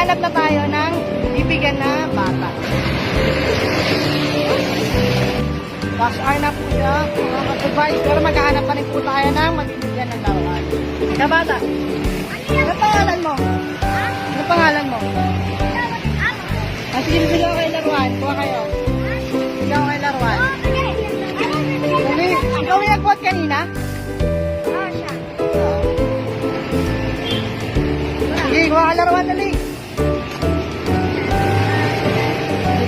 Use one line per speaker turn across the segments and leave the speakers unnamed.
maghahanap na tayo ng bibigyan na bata. Dash R na po siya, mga advice, pero maghahanap pa rin po tayo ng magbibigyan ng laruan. Kaya bata, ano pangalan mo? Ano pangalan mo? Sige, sige ako kayo laruan. Kuha kayo. Sige ako kayo laruan. Ikaw yung nag-quote kanina? Sige, kuha ka laruan dali.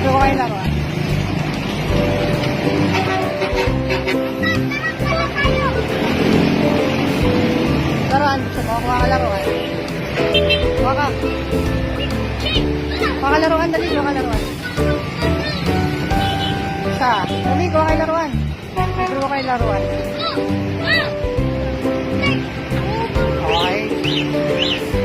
Dito ko kayo laruan. Laruan, gusto mo? Kuha ka laruan. Kuha ka. Kuha ka laruan, dali. Kuha ka laruan. Isa. Dali, kuha kayo laruan. Kuha kayo laruan. Okay.